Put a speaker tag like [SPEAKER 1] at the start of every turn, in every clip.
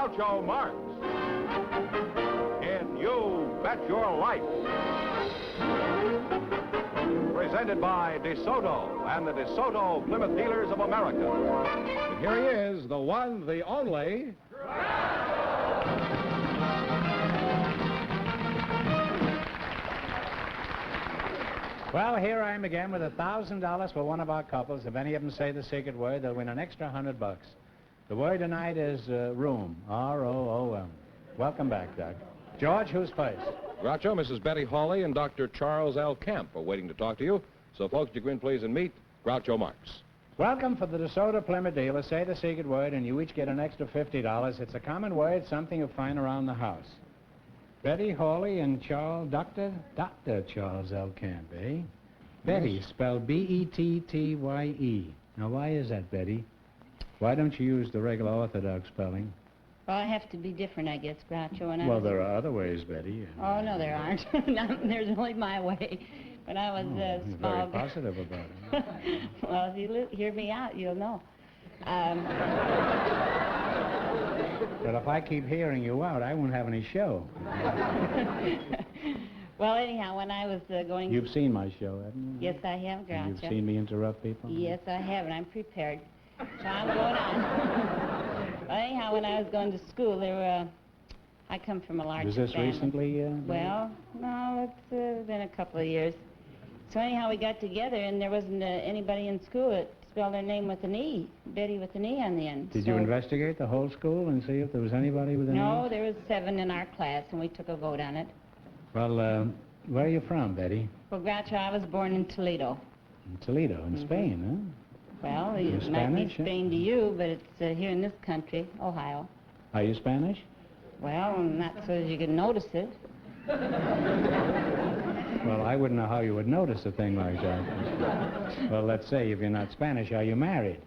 [SPEAKER 1] Groucho Marx in You Bet Your Life. Presented by DeSoto and the DeSoto Plymouth Dealers of America. And here he is, the one, the only...
[SPEAKER 2] Well, here I am again with $1,000 for one of our couples. If any of them say the secret word, they'll win an extra $100. The word tonight is room, R-O-O-M. Welcome back, Doc. George, who's first?
[SPEAKER 1] Groucho, Mrs. Betty Hawley, and Dr. Charles L. Camp are waiting to talk to you. So, folks, you go in, please, and meet Groucho Marx.
[SPEAKER 2] Welcome for the DeSoto Plymouth dealer. Say the secret word, and you each get an extra $50. It's a common word, something you find around the house. Betty Hawley and Dr. Charles L. Camp, eh? Betty, spelled B-E-T-T-Y-E. Now, why is that, Betty? Why don't you use the regular orthodox spelling?
[SPEAKER 3] Well, I have to be different, I guess, Groucho.
[SPEAKER 2] Well, there are other ways, Betty.
[SPEAKER 3] Oh, no, there aren't. There's only my way. When I was
[SPEAKER 2] you're
[SPEAKER 3] small...
[SPEAKER 2] very positive about it.
[SPEAKER 3] Well, if you hear me out, you'll know.
[SPEAKER 2] But if I keep hearing you out, I won't have any show.
[SPEAKER 3] Well, anyhow, when I was going...
[SPEAKER 2] You've seen my show, haven't you?
[SPEAKER 3] Yes, I have, Groucho.
[SPEAKER 2] And you've seen me interrupt people?
[SPEAKER 3] Yes, I have, and I'm prepared. So I'm going on. Well, anyhow, when I was going to school, I come from a large family.
[SPEAKER 2] Was this recently?
[SPEAKER 3] Well, no, it's been a couple of years. So anyhow, we got together, and there wasn't anybody in school that spelled their name with an E, Betty with an E on the end.
[SPEAKER 2] Did you investigate the whole school and see if there was anybody with an E?
[SPEAKER 3] No, there was 7 in our class, and we took a vote on it.
[SPEAKER 2] Well, where are you from, Betty?
[SPEAKER 3] Well, Groucho, I was born in Toledo.
[SPEAKER 2] In Toledo, in Spain, huh?
[SPEAKER 3] Well, it might be Spain to you, but it's here in this country, Ohio.
[SPEAKER 2] Are you Spanish?
[SPEAKER 3] Well, not so as you can notice it.
[SPEAKER 2] Well, I wouldn't know how you would notice a thing like that. Well, let's say if you're not Spanish, are you married?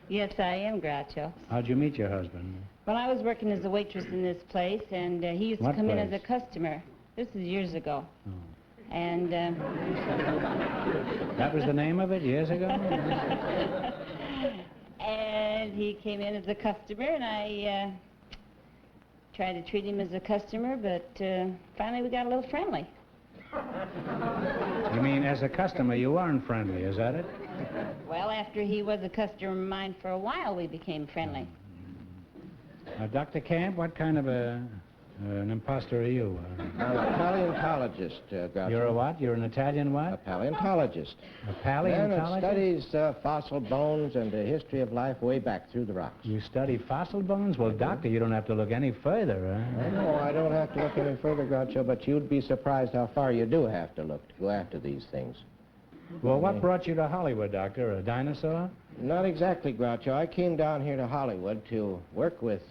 [SPEAKER 3] Yes, I am, Groucho.
[SPEAKER 2] How'd you meet your husband?
[SPEAKER 3] Well, I was working as a waitress in this place, and he used to come in as a customer. This is years ago.
[SPEAKER 2] Oh.
[SPEAKER 3] And...
[SPEAKER 2] That was the name of it, years ago?
[SPEAKER 3] And he came in as a customer, and I tried to treat him as a customer, but finally we got a little friendly.
[SPEAKER 2] You mean as a customer you weren't friendly, is that it?
[SPEAKER 3] Well, after he was a customer of mine for a while, we became friendly.
[SPEAKER 2] Dr. Camp, what kind of an imposter are you?
[SPEAKER 4] A paleontologist, Groucho.
[SPEAKER 2] You're a what? You're an Italian what?
[SPEAKER 4] A paleontologist.
[SPEAKER 2] A paleontologist?
[SPEAKER 4] Man that studies fossil bones and the history of life way back through the rocks.
[SPEAKER 2] You study fossil bones? Well, Doctor, you don't have to look any further, huh?
[SPEAKER 4] No, I don't have to look any further, Groucho, but you'd be surprised how far you do have to look to go after these things.
[SPEAKER 2] Well, what brought you to Hollywood, Doctor? A dinosaur?
[SPEAKER 4] Not exactly, Groucho. I came down here to Hollywood to work with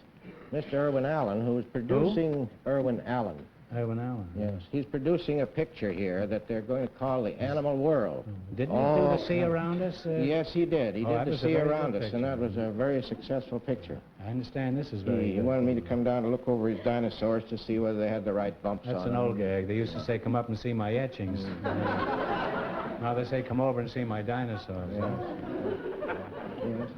[SPEAKER 4] Mr. Irwin Allen, who's producing... Irwin Allen.
[SPEAKER 2] Irwin Allen.
[SPEAKER 4] Yes, he's producing a picture here that they're going to call The Animal World.
[SPEAKER 2] Didn't he do The Sea Around Us?
[SPEAKER 4] Yes, he did. He did The Sea Around Us, and that was a very successful picture.
[SPEAKER 2] I understand this is very
[SPEAKER 4] He wanted me to come down to look over his dinosaurs to see whether they had the right bumps on them.
[SPEAKER 2] That's an old gag. They used to say, come up and see my etchings. Now they say, come over and see my dinosaurs.
[SPEAKER 4] Yes,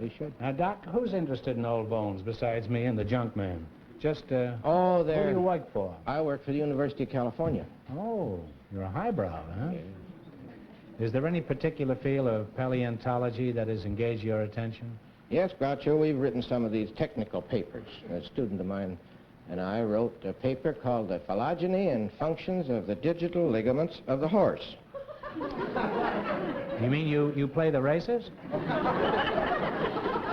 [SPEAKER 4] they should.
[SPEAKER 2] Now, Doc, who's interested in old bones besides me and the junk man? Just, who do you work for?
[SPEAKER 4] I work for the University of California.
[SPEAKER 2] Oh, you're a highbrow, huh? Yeah. Is there any particular field of paleontology that has engaged your attention?
[SPEAKER 4] Yes, Groucho, we've written some of these technical papers. A student of mine and I wrote a paper called The Phylogeny and Functions of the Digital Ligaments of the Horse.
[SPEAKER 2] You mean you play the races?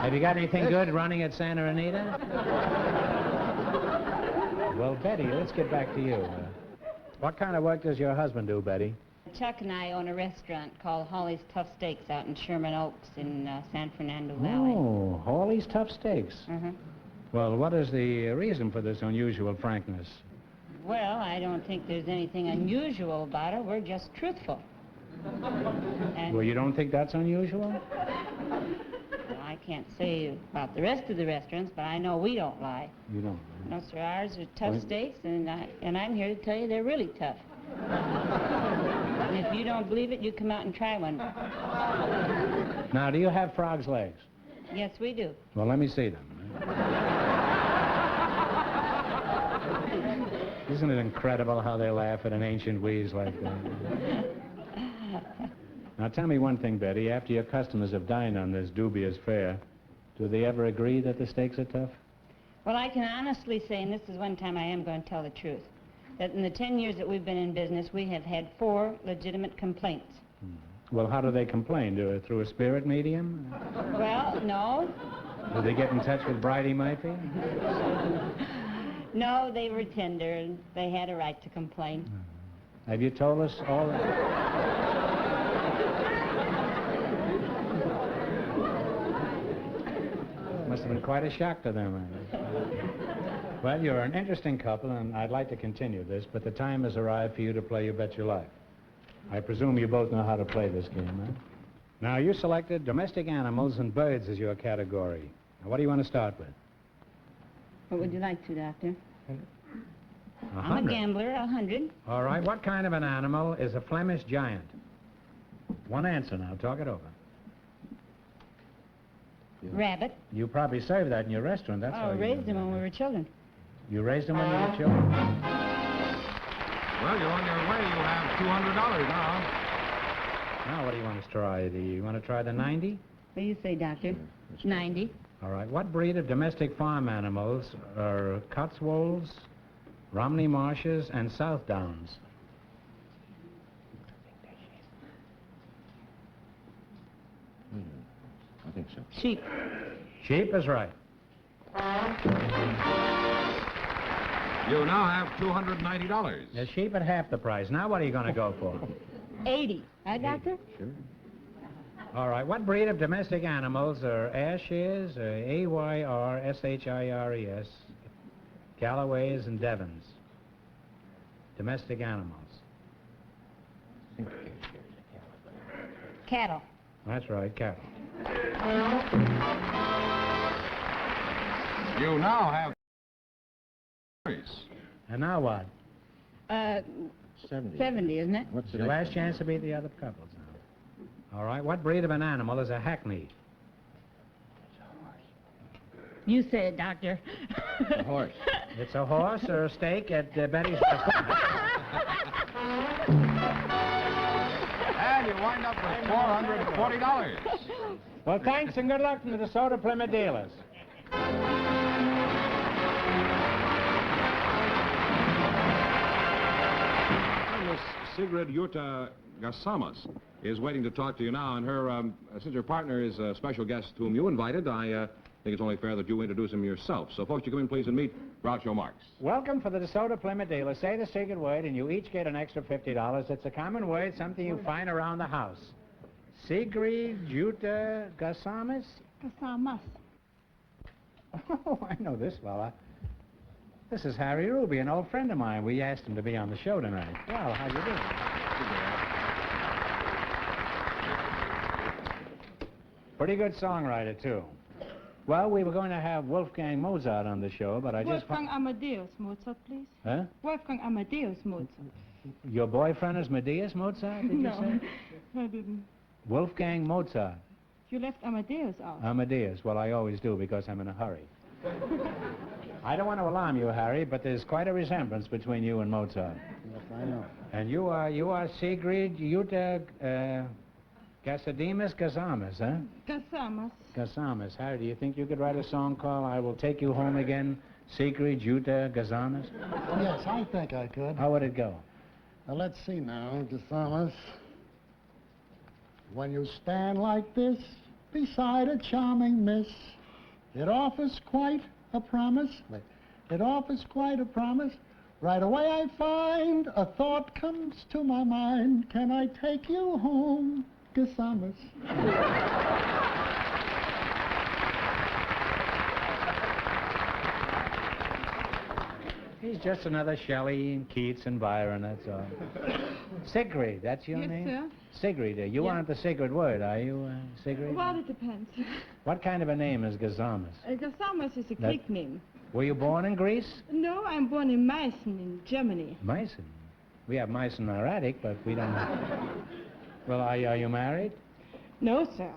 [SPEAKER 2] Have you got anything good running at Santa Anita? Well, Betty, let's get back to you. What kind of work does your husband do, Betty?
[SPEAKER 3] Chuck and I own a restaurant called Hawley's Tough Steaks out in Sherman Oaks in San Fernando Valley.
[SPEAKER 2] Oh, Hawley's Tough Steaks.
[SPEAKER 3] Uh-huh.
[SPEAKER 2] Well, what is the reason for this unusual frankness?
[SPEAKER 3] Well, I don't think there's anything unusual about it. We're just truthful. And
[SPEAKER 2] well, you don't think that's unusual?
[SPEAKER 3] Well, I can't say about the rest of the restaurants, but I know we don't lie.
[SPEAKER 2] You don't?
[SPEAKER 3] No, sir. Ours are tough steaks, and I'm here to tell you they're really tough. And if you don't believe it, you come out and try one.
[SPEAKER 2] Now, do you have frog's legs?
[SPEAKER 3] Yes, we do.
[SPEAKER 2] Well, let me see them. Isn't it incredible how they laugh at an ancient wheeze like that? Now, tell me one thing, Betty. After your customers have dined on this dubious fare, do they ever agree that the steaks are tough?
[SPEAKER 3] Well, I can honestly say, and this is one time I am going to tell the truth, that in the 10 years that we've been in business, we have had 4 legitimate complaints.
[SPEAKER 2] Well, how do they complain? Through a spirit medium?
[SPEAKER 3] Well, no.
[SPEAKER 2] Do they get in touch with Bridie Murphy?
[SPEAKER 3] No, they were tender, and they had a right to complain.
[SPEAKER 2] Have you told us all that? Must have been quite a shock to them. Well, you're an interesting couple, and I'd like to continue this, but the time has arrived for you to play You Bet Your Life. I presume you both know how to play this game, huh? Now, you selected domestic animals and birds as your category. Now, what do you want to start with?
[SPEAKER 3] What would you like to, Doctor?
[SPEAKER 2] 100.
[SPEAKER 3] I'm a gambler, 100.
[SPEAKER 2] All right, what kind of an animal is a Flemish giant? One answer now, talk it over.
[SPEAKER 3] Rabbit.
[SPEAKER 2] You probably served that in your restaurant, that's how
[SPEAKER 3] Oh,
[SPEAKER 2] you
[SPEAKER 3] raised
[SPEAKER 2] know
[SPEAKER 3] them when
[SPEAKER 2] that.
[SPEAKER 3] we were children.
[SPEAKER 2] You raised them when you were children?
[SPEAKER 1] Well, you're on your way. You have $200 now.
[SPEAKER 2] Now, what do you want to try? Do you want to try the 90?
[SPEAKER 3] What do you say, Doctor? 90.
[SPEAKER 2] All right, what breed of domestic farm animals are Cotswolds, Romney Marshes, and South Downs?
[SPEAKER 4] I think so.
[SPEAKER 3] Sheep.
[SPEAKER 2] Sheep is right.
[SPEAKER 1] You now have $290.
[SPEAKER 2] The sheep at half the price. Now, what are you going to go for?
[SPEAKER 3] 80. Right, Doctor?
[SPEAKER 4] Sure.
[SPEAKER 2] All right, what breed of domestic animals are Ayrshire's, Ayrshires, Galloways, and Devons? Domestic animals.
[SPEAKER 4] I think here's a
[SPEAKER 3] Cattle.
[SPEAKER 2] That's right, cattle.
[SPEAKER 1] You now have
[SPEAKER 2] And now what?
[SPEAKER 4] 70.
[SPEAKER 3] 70, isn't it?
[SPEAKER 4] What's the
[SPEAKER 2] Your
[SPEAKER 4] next
[SPEAKER 2] last chance to beat the other couples now. All right, what breed of an animal is a hackney?
[SPEAKER 3] You say it, Doctor.
[SPEAKER 4] A horse.
[SPEAKER 2] It's a horse or a steak at Betty's
[SPEAKER 1] And you wind up with $440.
[SPEAKER 2] Well, thanks and good luck from the DeSoto Plymouth dealers.
[SPEAKER 1] Miss Sigrid Jutta Gasamas is waiting to talk to you now, and her, since her partner is a special guest whom you invited, I think it's only fair that you introduce him yourself. So, folks, you come in, please, and meet Groucho Marx.
[SPEAKER 2] Welcome for the DeSoto Plymouth dealer. Say the secret word, and you each get an extra $50. It's a common word, something you find around the house. Sigrid Jutta Gasamas?
[SPEAKER 3] Casamas.
[SPEAKER 2] Oh, I know this fella. This is Harry Ruby, an old friend of mine. We asked him to be on the show tonight. Well, how you doing? Pretty good songwriter, too. Well, we were going to have Wolfgang Mozart on the show, but I just...
[SPEAKER 5] Wolfgang Amadeus Mozart, please.
[SPEAKER 2] Huh?
[SPEAKER 5] Wolfgang Amadeus Mozart.
[SPEAKER 2] Your boyfriend is Amadeus Mozart, did you
[SPEAKER 5] No,
[SPEAKER 2] say?
[SPEAKER 5] I didn't.
[SPEAKER 2] Wolfgang Mozart.
[SPEAKER 5] You left Amadeus out.
[SPEAKER 2] Amadeus. Well, I always do because I'm in a hurry. I don't want to alarm you, Harry, but there's quite a resemblance between you and Mozart.
[SPEAKER 4] Yes, I know.
[SPEAKER 2] And you are Sigrid Jutta Gasademus Gasamas, huh?
[SPEAKER 5] Casamas.
[SPEAKER 2] Gasamas. Harry, do you think you could write a song called I Will Take You Home Again, Sigrid Jutta Gasamas?
[SPEAKER 6] Yes, I think I could.
[SPEAKER 2] How would it go?
[SPEAKER 6] Let's see now, DeSamas. When you stand like this beside a charming miss, it offers quite a promise. Wait, it offers quite a promise. Right away I find a thought comes to my mind. Can I take you home, Gasamas?
[SPEAKER 2] He's just another Shelley and Keats and Byron, that's all. Sigrid, that's your
[SPEAKER 5] Yes,
[SPEAKER 2] name?
[SPEAKER 5] sir.
[SPEAKER 2] Sigrid, you
[SPEAKER 5] Yeah.
[SPEAKER 2] aren't the Sigrid word, are you, Sigrid?
[SPEAKER 5] Well, it depends.
[SPEAKER 2] What kind of a name is Gasamas?
[SPEAKER 5] Casamas is a
[SPEAKER 2] That-
[SPEAKER 5] Greek name.
[SPEAKER 2] Were you born in Greece?
[SPEAKER 5] No, I'm born in Meissen in Germany.
[SPEAKER 2] Meissen. We have mice in our attic, but we don't... Well, are you married?
[SPEAKER 5] No, sir.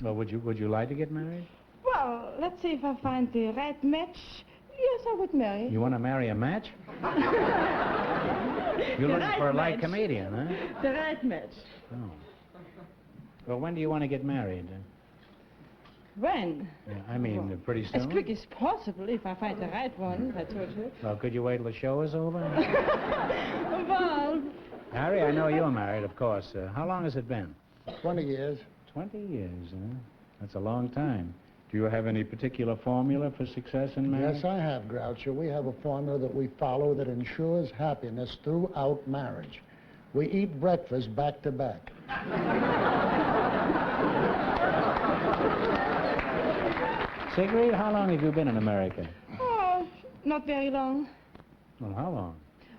[SPEAKER 2] Well, would you like to get married?
[SPEAKER 5] Well, let's see if I find the right match. Yes, I would marry.
[SPEAKER 2] You want to marry a match? You're looking
[SPEAKER 5] right
[SPEAKER 2] for a light
[SPEAKER 5] match.
[SPEAKER 2] comedian, huh?
[SPEAKER 5] The right match.
[SPEAKER 2] Oh. Well, when do you want to get married?
[SPEAKER 5] When?
[SPEAKER 2] Yeah, I mean, pretty soon?
[SPEAKER 5] As quick as possible, if I find the right one, I told you.
[SPEAKER 2] Well, could you wait till the show is over?
[SPEAKER 5] Well,
[SPEAKER 2] Harry, I know you're married, of course. How long has it been?
[SPEAKER 6] 20 years.
[SPEAKER 2] 20 years, huh? That's a long time. Do you have any particular formula for success in marriage?
[SPEAKER 6] Yes, I have, Groucho. We have a formula that we follow that ensures happiness throughout marriage. We eat breakfast back to back.
[SPEAKER 2] Sigrid, how long have you been in America?
[SPEAKER 5] oh, not very long.
[SPEAKER 2] Well, how long?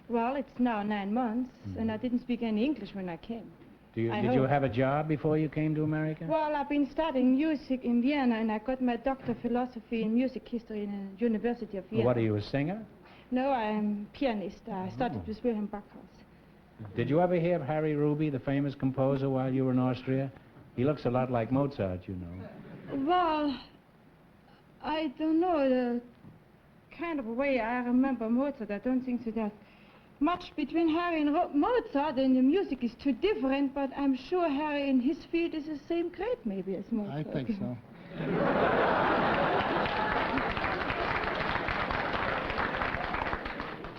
[SPEAKER 5] Well, it's now 9 months, and I didn't speak any English when I came.
[SPEAKER 2] Did you
[SPEAKER 5] hope.
[SPEAKER 2] have a job before you came to America?
[SPEAKER 5] Well, I've been studying music in Vienna, and I got my doctor of philosophy in music history in the University of Vienna.
[SPEAKER 2] What are you, a singer?
[SPEAKER 5] No, I'm pianist. I studied with Wilhelm Backhaus.
[SPEAKER 2] Did you ever hear of Harry Ruby, the famous composer, while you were in Austria? He looks a lot like Mozart, you know.
[SPEAKER 5] Well, I don't know the kind of way I remember Mozart. I don't think so that much between Harry and Mozart, and the music is too different, but I'm sure Harry in his field is the same great maybe as Mozart.
[SPEAKER 6] I think so.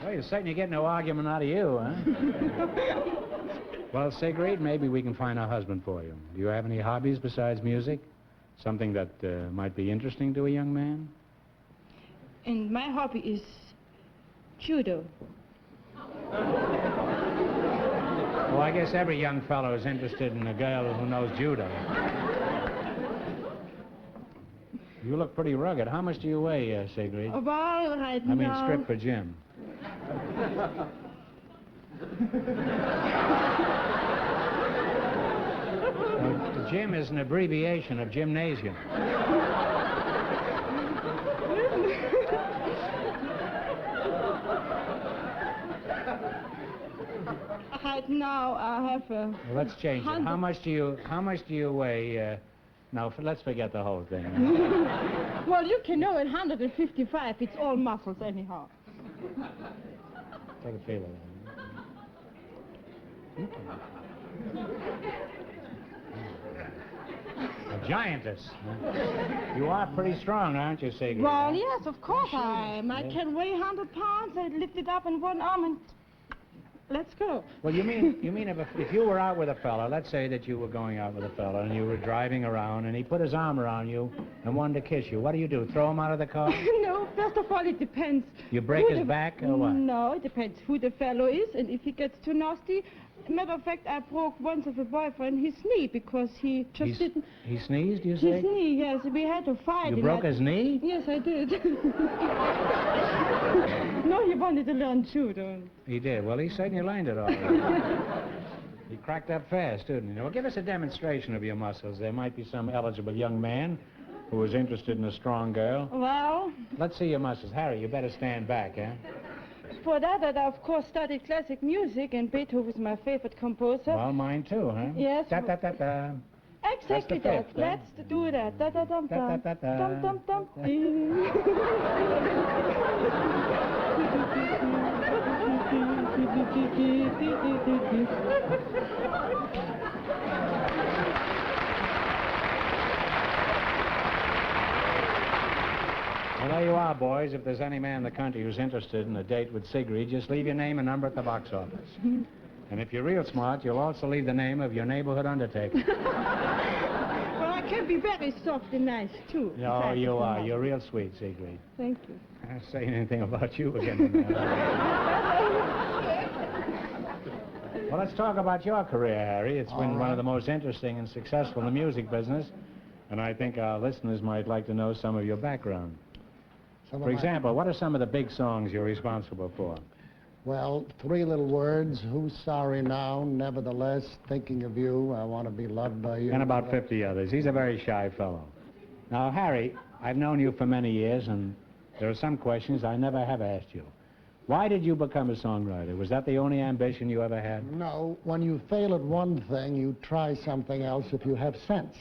[SPEAKER 2] Well, you're certainly getting no argument out of you, huh? Well, Sigrid, maybe we can find a husband for you. Do you have any hobbies besides music? Something that might be interesting to a young man?
[SPEAKER 5] And my hobby is judo.
[SPEAKER 2] Well, I guess every young fellow is interested in a girl who knows judo. You look pretty rugged. How much do you weigh, Sigrid?
[SPEAKER 5] Well, right
[SPEAKER 2] I mean,
[SPEAKER 5] now...
[SPEAKER 2] script for Jim. Gym is an abbreviation of gymnasium.
[SPEAKER 5] Right now I have a...
[SPEAKER 2] Well, let's change it. How much do you weigh? No, let's forget the whole thing.
[SPEAKER 5] Well, you can know at 155, it's all muscles anyhow.
[SPEAKER 2] Take a feel of that. A giantess. You are pretty strong, aren't you, Sigrid?
[SPEAKER 5] Well, yes, of course I am. I can weigh 100 pounds. I lift it up in one arm and let's go.
[SPEAKER 2] Well, you mean if you were out with a fella, let's say that you were going out with a fella and you were driving around and he put his arm around you and wanted to kiss you, what do? Throw him out of the car?
[SPEAKER 5] No, first of all, it depends.
[SPEAKER 2] You break his back or what?
[SPEAKER 5] No, it depends who the fellow is, and if he gets too nasty. Matter of fact, I broke once of a boyfriend his knee because he just didn't...
[SPEAKER 2] He sneezed, you say?
[SPEAKER 5] His knee, yes. We had to fight.
[SPEAKER 2] You broke his knee?
[SPEAKER 5] Yes, I did. No, he wanted to learn judo.
[SPEAKER 2] He did. Well, he certainly learned it all right. He cracked up fast, didn't he? Well, give us a demonstration of your muscles. There might be some eligible young man who is interested in a strong girl.
[SPEAKER 5] Well...
[SPEAKER 2] Let's see your muscles. Harry, you better stand back, eh?
[SPEAKER 5] For that, I, of course, studied classic music, and Beethoven is my favorite composer.
[SPEAKER 2] Well, mine too, huh?
[SPEAKER 5] Yes.
[SPEAKER 2] Da-da-da-da.
[SPEAKER 5] Exactly
[SPEAKER 2] That's the
[SPEAKER 5] that.
[SPEAKER 2] fifth, eh?
[SPEAKER 5] Let's do that. Da-da-dum-dum.
[SPEAKER 2] Da-da-da-da.
[SPEAKER 5] Dum-dum-dum.
[SPEAKER 2] Well, there you are, boys. If there's any man in the country who's interested in a date with Sigrid, just leave your name and number at the box office. And if you're real smart, you'll also leave the name of your neighborhood undertaker.
[SPEAKER 5] Well, I can be very soft and nice, too.
[SPEAKER 2] No, you are. You're real sweet, Sigrid.
[SPEAKER 5] Thank you.
[SPEAKER 2] I'm not saying anything about you again. Well, let's talk about your career, Harry. It's been one of the most interesting and successful in the music business, and I think our listeners might like to know some of your background. For example, what are some of the big songs you're responsible for?
[SPEAKER 6] Well, 3 little words. Who's sorry now? Nevertheless, thinking of you. I want to be loved by you.
[SPEAKER 2] And about 50 others. He's a very shy fellow. Now, Harry, I've known you for many years, and there are some questions I never have asked you. Why did you become a songwriter? Was that the only ambition you ever had?
[SPEAKER 6] No, when you fail at one thing, you try something else if you have sense.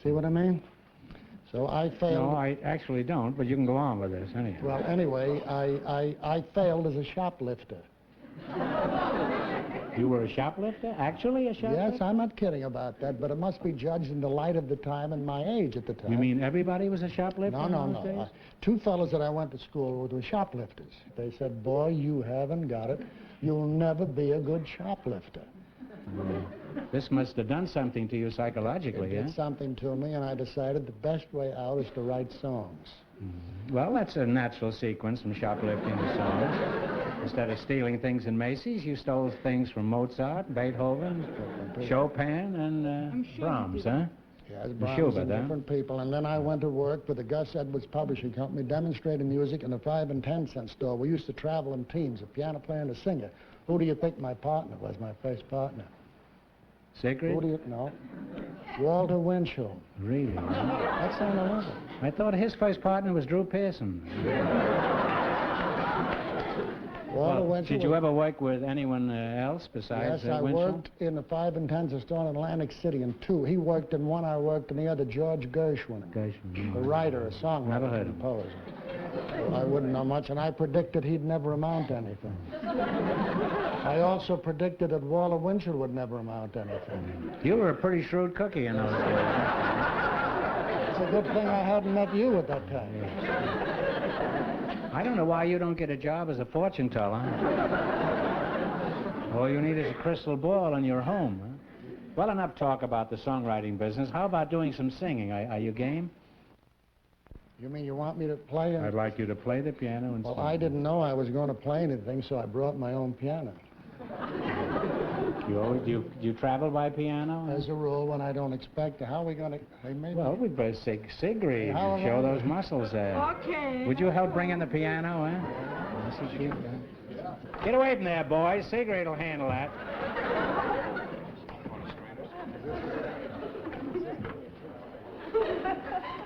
[SPEAKER 6] See what I mean? So I failed.
[SPEAKER 2] No, I actually don't, but you can go on with this anyhow.
[SPEAKER 6] Well, anyway, I failed as a shoplifter.
[SPEAKER 2] You were a shoplifter? Actually a shoplifter?
[SPEAKER 6] Yes, I'm not kidding about that, but it must be judged in the light of the time and my age at the time.
[SPEAKER 2] You mean everybody was a shoplifter
[SPEAKER 6] No,
[SPEAKER 2] in
[SPEAKER 6] no,
[SPEAKER 2] those
[SPEAKER 6] no.
[SPEAKER 2] days?
[SPEAKER 6] Two fellows that I went to school with were shoplifters. They said, boy, you haven't got it. You'll never be a good shoplifter.
[SPEAKER 2] This must have done something to you psychologically,
[SPEAKER 6] It
[SPEAKER 2] huh?
[SPEAKER 6] did something to me, and I decided the best way out is to write songs.
[SPEAKER 2] Well, that's a natural sequence from shoplifting to songs. Instead of stealing things in Macy's, you stole things from Mozart, Beethoven, Chopin, and
[SPEAKER 5] sure
[SPEAKER 2] Brahms,
[SPEAKER 5] you did.
[SPEAKER 2] huh?
[SPEAKER 6] Yes,
[SPEAKER 2] And
[SPEAKER 6] Brahms
[SPEAKER 2] Schubert,
[SPEAKER 6] and
[SPEAKER 2] huh?
[SPEAKER 6] different people. And then I went to work for the Gus Edwards Publishing Company, demonstrating music in a 5 and 10 cent store. We used to travel in teams, a piano player and a singer. Who do you think my partner was, my first partner?
[SPEAKER 2] Sigrid?
[SPEAKER 6] Who do you know? Walter Winchell.
[SPEAKER 2] Really?
[SPEAKER 6] That's on the level.
[SPEAKER 2] I thought his first partner was Drew Pearson.
[SPEAKER 6] Walter
[SPEAKER 2] Well,
[SPEAKER 6] Winchell.
[SPEAKER 2] did you ever work with anyone else besides
[SPEAKER 6] Yes, I
[SPEAKER 2] Winchell?
[SPEAKER 6] worked in the 5 and 10 store in Atlantic City in two. He worked in one, I worked in the other, George Gershwin.
[SPEAKER 2] Gershwin,
[SPEAKER 6] A writer, a songwriter,
[SPEAKER 2] Never heard of him.
[SPEAKER 6] composer. Well, I wouldn't know much, and I predicted he'd never amount to anything. I also predicted that Walter Winchell would never amount to anything.
[SPEAKER 2] You were a pretty shrewd cookie in those days.
[SPEAKER 6] It's a good thing I hadn't met you at that time.
[SPEAKER 2] I don't know why you don't get a job as a fortune teller. All you need is a crystal ball and you're home. Huh? Well, enough talk about the songwriting business. How about doing some singing? Are you game?
[SPEAKER 6] You mean you want me to play?
[SPEAKER 2] I'd like you to play the piano and
[SPEAKER 6] Well,
[SPEAKER 2] sing.
[SPEAKER 6] I didn't know I was going to play anything, so I brought my own piano.
[SPEAKER 2] You travel by piano?
[SPEAKER 6] As a rule, when I don't expect to. How are we going to... Hey, maybe...
[SPEAKER 2] Well, we'd better Sigrid,
[SPEAKER 6] How
[SPEAKER 2] show
[SPEAKER 6] am I-
[SPEAKER 2] those muscles there.
[SPEAKER 5] Okay.
[SPEAKER 2] Would you help bring in the piano, huh? Is he cute, huh? Get away from there, boys. Sigrid will handle that.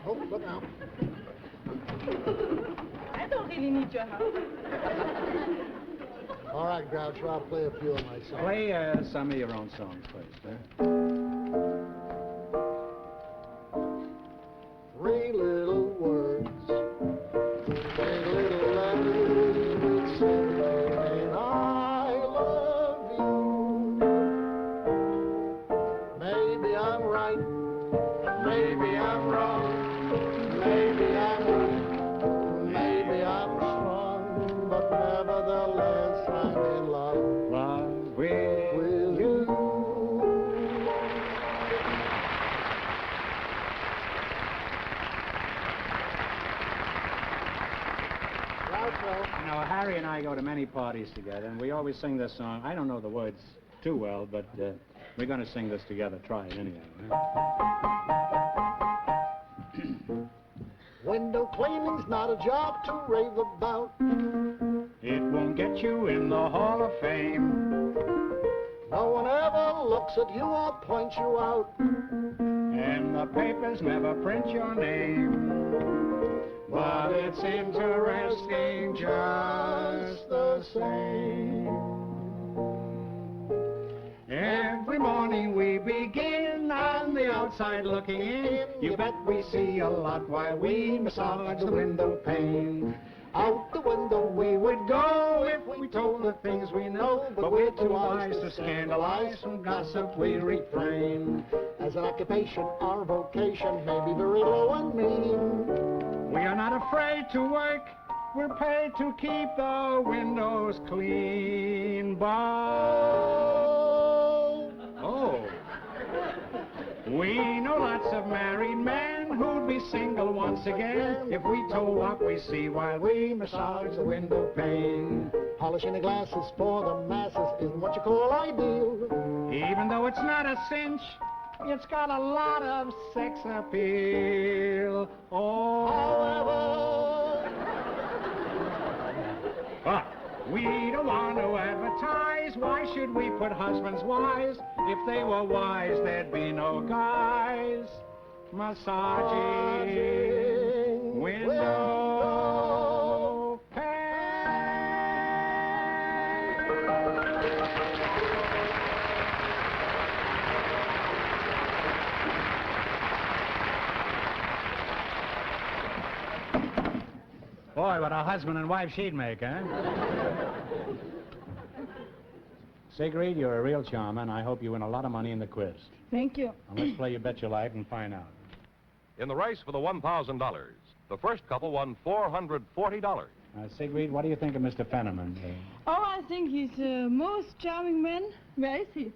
[SPEAKER 6] Oh, look out.
[SPEAKER 5] I don't really need your help.
[SPEAKER 6] All right, Groucho, I'll play a few of my songs.
[SPEAKER 2] Play some of your own songs, please, huh?
[SPEAKER 6] Three little words, three little letters with 17 I love you. Maybe I'm right, maybe I'm wrong, maybe I'm weak, maybe I'm strong, but nevertheless I'm in love
[SPEAKER 2] Love with
[SPEAKER 6] with you.
[SPEAKER 2] You know, Harry and I go to many parties together, and we always sing this song. I don't know the words too well, but we're going to sing this together. Try it anyway.
[SPEAKER 6] Window cleaning's not a job to rave about.
[SPEAKER 2] It won't get you in the Hall of Fame,
[SPEAKER 6] No one ever looks at you or points you out.
[SPEAKER 2] and the papers never print your name. But it's interesting just the same. Every morning we begin on the outside looking in. You bet we see a lot while we massage the window pane.
[SPEAKER 6] Out the window we would
[SPEAKER 2] Go if we told the things we know, but we're too wise to scandalize. From gossip we refrain.
[SPEAKER 6] as an occupation, our vocation may be very low and mean.
[SPEAKER 2] We are not afraid to work. We're paid to keep the windows clean. Oh. We know lots of married men who'd be single once again if we told what we see while we massage the window pane.
[SPEAKER 6] Polishing the glasses for the masses isn't what you call ideal.
[SPEAKER 2] Even though it's not a cinch, it's got a lot of sex appeal. Oh. But we don't want to advertise. Why should we put husbands wise? If they were wise, there'd be no guys massaging window Boy, what a husband and wife she'd make, huh? Sigrid, you're a real charmer, and I hope you win a lot of money in the quiz.
[SPEAKER 5] Thank you.
[SPEAKER 2] Now, let's play You Bet Your Life and find out.
[SPEAKER 7] In the race for the $1,000, the first couple won $440.
[SPEAKER 2] Sigrid, what do you think of Mr. Fenneman?
[SPEAKER 5] Oh, I think he's the most charming man. Where is he?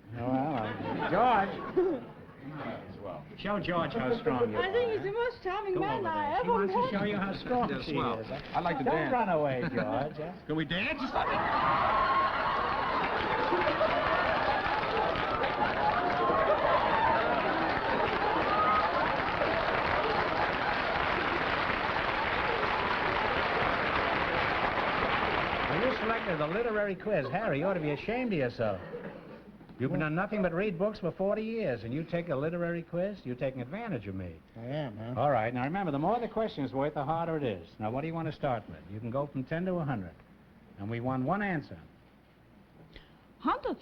[SPEAKER 2] George. Show George how strong you are.
[SPEAKER 5] I think he's the most charming man I
[SPEAKER 2] She
[SPEAKER 5] ever
[SPEAKER 2] wants to
[SPEAKER 5] met.
[SPEAKER 2] show you how strong
[SPEAKER 1] Yes,
[SPEAKER 2] she
[SPEAKER 1] well,
[SPEAKER 2] is.
[SPEAKER 1] I'd like to
[SPEAKER 2] Don't
[SPEAKER 1] dance.
[SPEAKER 2] run away, George.
[SPEAKER 1] Can we dance?
[SPEAKER 2] Well, you selected the literary quiz. Harry, you ought to be ashamed of yourself. You've done nothing but read books for 40 years, and you take a literary quiz? You're taking advantage of me.
[SPEAKER 6] I am, huh?
[SPEAKER 2] All right. Now, remember, the more the question's worth, the harder it is. Now, what do you want to start with? You can go from 10 to 100. And we want one answer.
[SPEAKER 5] 100.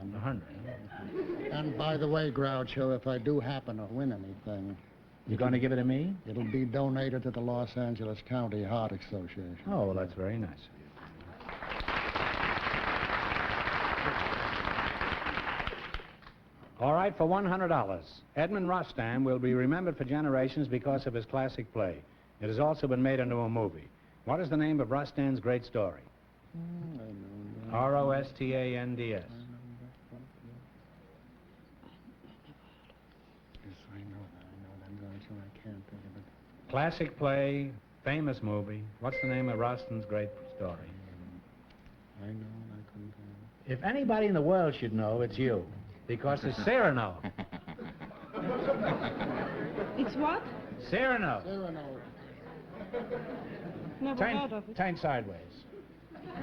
[SPEAKER 2] 100.
[SPEAKER 6] And by the way, Groucho, if I do happen to win anything,
[SPEAKER 2] You're going to give it to me?
[SPEAKER 6] it'll be donated to the Los Angeles County Heart Association.
[SPEAKER 2] Oh, well, that's very nice. All right, for $100. Edmund Rostam will be remembered for generations because of his classic play. It has also been made into a movie. What is the name of Rostam's great story? Rostands.
[SPEAKER 6] Yes, I know that, Groucho. I can't think of it.
[SPEAKER 2] Classic play, famous movie. What's the name of Rostam's great story?
[SPEAKER 6] I know, I couldn't think of
[SPEAKER 2] If anybody in the world should know, it's you. Because it's Cyrano.
[SPEAKER 5] It's what?
[SPEAKER 2] Cyrano.
[SPEAKER 6] it. Cyrano.
[SPEAKER 5] Never heard of it.
[SPEAKER 2] Turn sideways.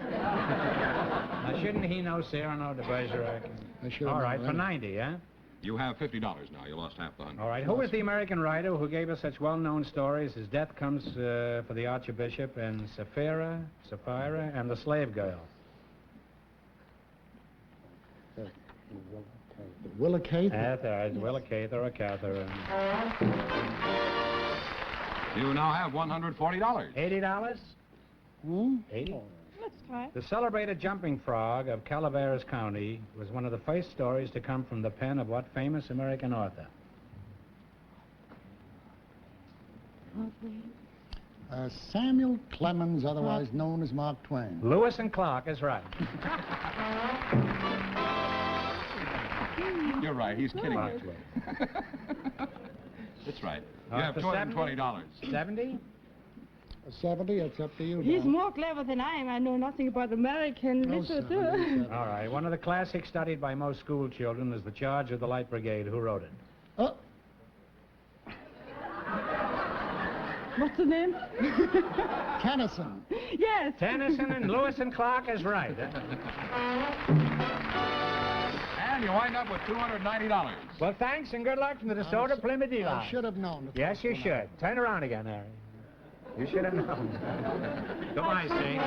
[SPEAKER 2] Now, shouldn't he know Cyrano de Bergerac?
[SPEAKER 6] I should
[SPEAKER 2] All
[SPEAKER 6] know
[SPEAKER 2] right, for
[SPEAKER 6] that.
[SPEAKER 2] 90, yeah?
[SPEAKER 1] You have $50 now. You lost half the 100.
[SPEAKER 2] All right, who was the American writer who gave us such well-known stories as Death Comes for the Archbishop and Sapphira, and The Slave Girl?
[SPEAKER 6] Willa Cather.
[SPEAKER 2] That's all right, Willa Cather or Catherine.
[SPEAKER 1] You now have $140.
[SPEAKER 2] $80?
[SPEAKER 6] Hmm?
[SPEAKER 2] 80?
[SPEAKER 5] Let's try.
[SPEAKER 2] The celebrated jumping frog of Calaveras County was one of the first stories to come from the pen of what famous American author?
[SPEAKER 6] Samuel Clemens, otherwise known as Mark Twain.
[SPEAKER 2] Lewis and Clark is right.
[SPEAKER 1] You're right. He's kidding
[SPEAKER 2] Mark
[SPEAKER 1] you.
[SPEAKER 2] Twain.
[SPEAKER 1] That's right. You
[SPEAKER 2] All right,
[SPEAKER 1] have
[SPEAKER 2] for
[SPEAKER 1] $220.
[SPEAKER 2] 70?
[SPEAKER 6] 70, it's up to you.
[SPEAKER 5] He's
[SPEAKER 6] Don.
[SPEAKER 5] more clever than I am. I know nothing about American
[SPEAKER 6] No,
[SPEAKER 5] literature.
[SPEAKER 6] 70.
[SPEAKER 2] All right. One of the classics studied by most school children is The Charge of the Light Brigade. Who wrote it?
[SPEAKER 6] Oh,
[SPEAKER 5] What's the name?
[SPEAKER 6] Tennyson.
[SPEAKER 5] Yes.
[SPEAKER 2] Tennyson and Lewis and Clark is right.
[SPEAKER 1] And you wind up with $290.
[SPEAKER 2] Well, thanks and good luck from the DeSoto Plymouth Dealer.
[SPEAKER 6] I should have known. the
[SPEAKER 2] Yes,
[SPEAKER 6] first
[SPEAKER 2] you
[SPEAKER 6] one.
[SPEAKER 2] should. Turn around again, Harry. You should have known. Goodbye, Steve.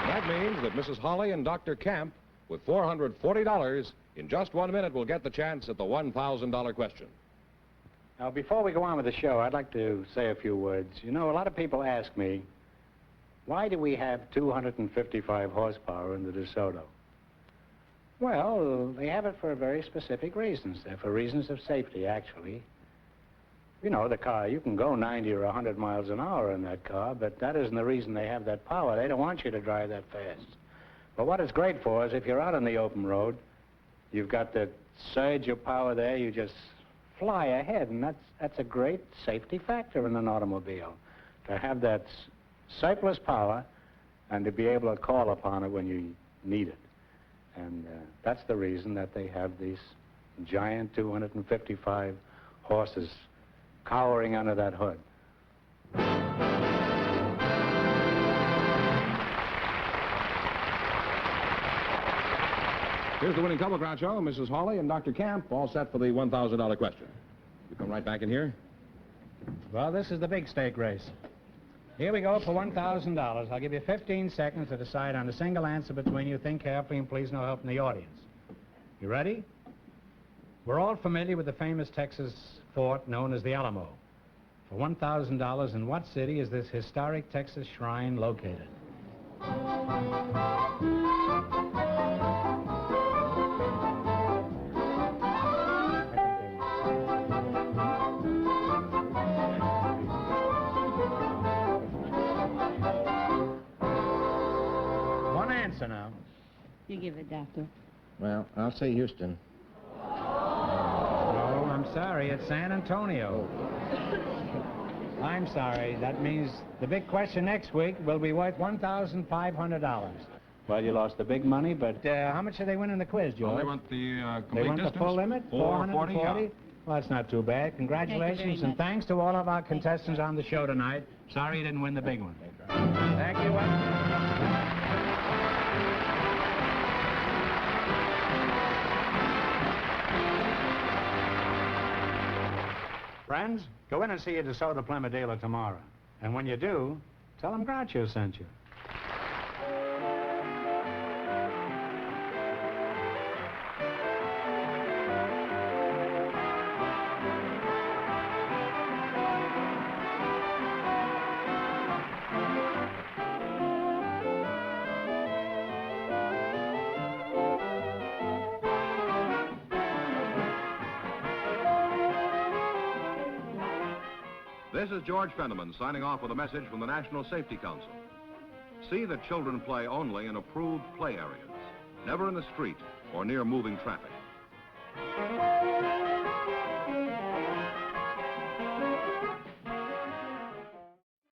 [SPEAKER 1] That means that Mrs. Holly and Dr. Camp, with $440, in just 1 minute will get the chance at the $1,000 question.
[SPEAKER 2] Now, before we go on with the show, I'd like to say a few words. You know, a lot of people ask me, why do we have 255 horsepower in the DeSoto? Well, they have it for very specific reasons. They're for reasons of safety, actually. You know, the car, you can go 90 or 100 miles an hour in that car, but that isn't the reason they have that power. They don't want you to drive that fast. But what it's great for is if you're out on the open road, you've got the surge of power there, you just fly ahead, and that's a great safety factor in an automobile. To have that surplus power and to be able to call upon it when you need it. And that's the reason that they have these giant 255 horses cowering under that hood.
[SPEAKER 1] Here's the winning couple, Groucho, Mrs. Hawley and Dr. Camp, all set for the $1,000 question. You come right back in here.
[SPEAKER 2] Well, this is the big stake race. Here we go for $1,000. I'll give you 15 seconds to decide on a single answer between you. Think carefully and please no help from the audience. You ready? We're all familiar with the famous Texas fort known as the Alamo. For $1,000, in what city is this historic Texas shrine located? One answer now.
[SPEAKER 3] You give it, Doctor.
[SPEAKER 4] Well, I'll say Houston.
[SPEAKER 2] Oh, I'm sorry. It's San Antonio. I'm sorry. That means the big question next week will be worth $1,500. Well, you lost the big money, but how much did they win in the quiz, George?
[SPEAKER 1] Well, they went the
[SPEAKER 2] They
[SPEAKER 1] complete
[SPEAKER 2] went
[SPEAKER 1] distance.
[SPEAKER 2] the full limit?
[SPEAKER 1] 440, yeah.
[SPEAKER 2] Well, that's not too bad. Congratulations, and
[SPEAKER 3] much.
[SPEAKER 2] thanks to all of our contestants on the show tonight. Sorry you didn't win the big one. Thank you. Friends, go in and see your DeSoto Plymouth dealer tomorrow. And when you do, tell him Groucho sent you.
[SPEAKER 1] This is George Fenneman signing off with a message from the National Safety Council. See that children play only in approved play areas, never in the street or near moving traffic.